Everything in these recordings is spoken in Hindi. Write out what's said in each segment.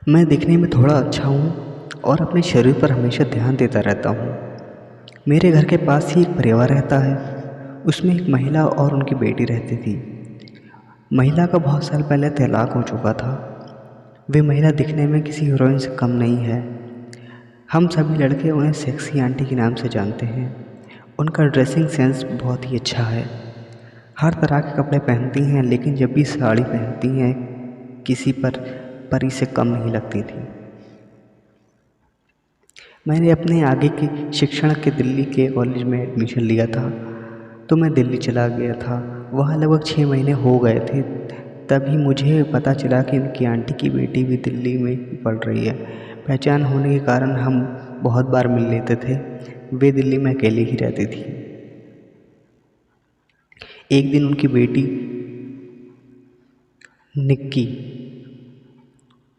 मैं दिखने में थोड़ा अच्छा हूँ और अपने शरीर पर हमेशा ध्यान देता रहता हूँ। मेरे घर के पास ही एक परिवार रहता है। उसमें एक महिला और उनकी बेटी रहती थी। महिला का बहुत साल पहले तलाक हो चुका था। वे महिला दिखने में किसी हीरोइन से कम नहीं है। हम सभी लड़के उन्हें सेक्सी आंटी के नाम से जानते हैं। उनका ड्रेसिंग सेंस बहुत ही अच्छा है। हर तरह के कपड़े पहनती हैं, लेकिन जब भी साड़ी पहनती हैं किसी पर परी से कम नहीं लगती थी। मैंने अपने आगे की शिक्षण के दिल्ली के कॉलेज में एडमिशन लिया था, तो मैं दिल्ली चला गया था। वहाँ लगभग 6 महीने हो गए थे। तभी मुझे पता चला कि उनकी आंटी की बेटी भी दिल्ली में ही पढ़ रही है। पहचान होने के कारण हम बहुत बार मिल लेते थे। वे दिल्ली में अकेली ही रहती थी। एक दिन उनकी बेटी निक्की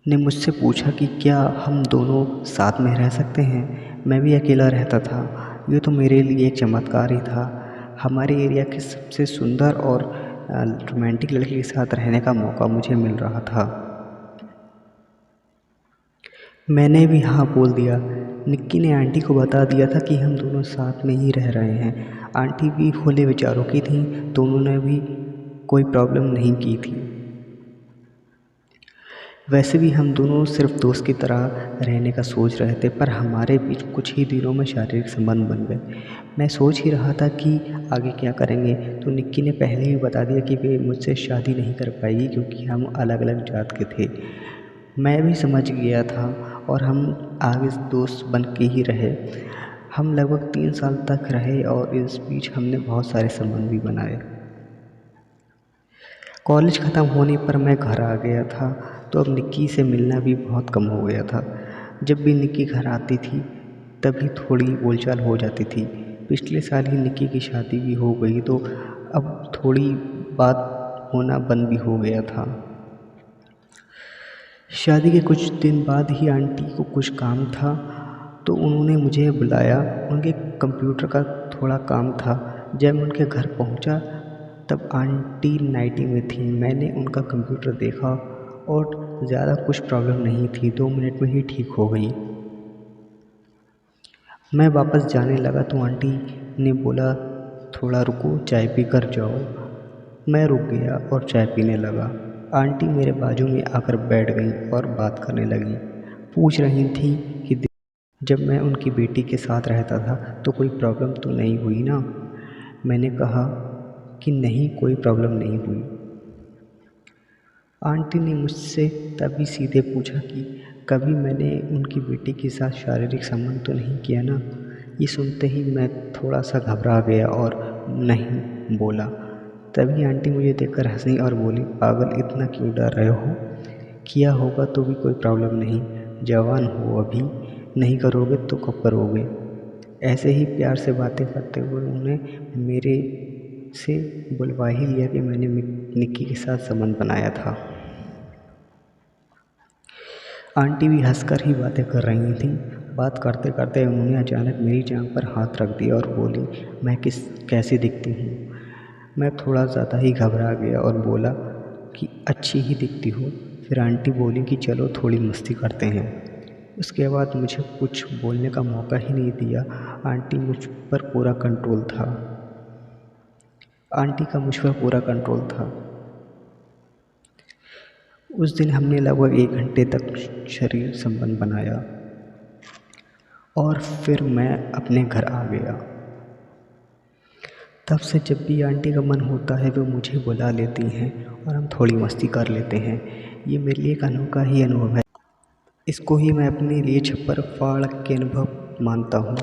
ने मुझसे पूछा कि क्या हम दोनों साथ में रह सकते हैं। मैं भी अकेला रहता था। ये तो मेरे लिए एक चमत्कार ही था। हमारे एरिया के सबसे सुंदर और रोमांटिक लड़के के साथ रहने का मौका मुझे मिल रहा था। मैंने भी हाँ बोल दिया। निक्की ने आंटी को बता दिया था कि हम दोनों साथ में ही रह रहे हैं। आंटी भी खुले विचारों की थीं, तो उन्होंने भी कोई प्रॉब्लम नहीं की थी। वैसे भी हम दोनों सिर्फ दोस्त की तरह रहने का सोच रहे थे, पर हमारे बीच कुछ ही दिनों में शारीरिक संबंध बन गए। मैं सोच ही रहा था कि आगे क्या करेंगे, तो निक्की ने पहले ही बता दिया कि वे मुझसे शादी नहीं कर पाएगी क्योंकि हम अलग अलग जात के थे। मैं भी समझ गया था और हम आगे दोस्त बन के ही रहे। हम लगभग 3 साल तक रहे और इस बीच हमने बहुत सारे संबंध भी बनाए। कॉलेज ख़त्म होने पर मैं घर आ गया था, तो अब निक्की से मिलना भी बहुत कम हो गया था। जब भी निक्की घर आती थी तभी थोड़ी बोलचाल हो जाती थी। पिछले साल ही निक्की की शादी भी हो गई, तो अब थोड़ी बात होना बंद भी हो गया था। शादी के कुछ दिन बाद ही आंटी को कुछ काम था, तो उन्होंने मुझे बुलाया। उनके कंप्यूटर का थोड़ा काम था। जब मैं उनके घर पहुंचा तब आंटी नाइटी में थी। मैंने उनका कंप्यूटर देखा और ज़्यादा कुछ प्रॉब्लम नहीं थी। 2 मिनट में ही ठीक हो गई। मैं वापस जाने लगा तो आंटी ने बोला, थोड़ा रुको, चाय पी कर जाओ। मैं रुक गया और चाय पीने लगा। आंटी मेरे बाजू में आकर बैठ गई और बात करने लगी। पूछ रही थी कि जब मैं उनकी बेटी के साथ रहता था तो कोई प्रॉब्लम तो नहीं हुई ना। मैंने कहा कि नहीं, कोई प्रॉब्लम नहीं हुई। आंटी ने मुझसे तभी सीधे पूछा कि कभी मैंने उनकी बेटी के साथ शारीरिक संबंध तो नहीं किया ना। ये सुनते ही मैं थोड़ा सा घबरा गया और नहीं बोला। तभी आंटी मुझे देखकर हंसी और बोली, पागल, इतना क्यों डर रहे हो? किया होगा तो भी कोई प्रॉब्लम नहीं। जवान हो अभी, नहीं करोगे तो कब करोगे? ऐसे ही प्यार से बातें करते हुए उन्होंने मेरे से बुलवा ही लिया कि मैंने निक्की के साथ संबंध बनाया था। आंटी भी हंसकर ही बातें कर रही थीं। बात करते करते उन्होंने अचानक मेरी जांघ पर हाथ रख दिया और बोली, मैं कैसी दिखती हूँ? मैं थोड़ा ज़्यादा ही घबरा गया और बोला कि अच्छी ही दिखती हो। फिर आंटी बोली कि चलो थोड़ी मस्ती करते हैं। उसके बाद मुझे कुछ बोलने का मौका ही नहीं दिया। आंटी मुझ पर पूरा कंट्रोल था। आंटी का मुझ पर पूरा कंट्रोल था। उस दिन हमने लगभग 1 घंटे तक शरीर संबंध बनाया और फिर मैं अपने घर आ गया। तब से जब भी आंटी का मन होता है वो मुझे बुला लेती हैं और हम थोड़ी मस्ती कर लेते हैं। ये मेरे लिए एक अनोखा ही अनुभव है। इसको ही मैं अपने लिए छप्पर फाड़ के अनुभव मानता हूँ।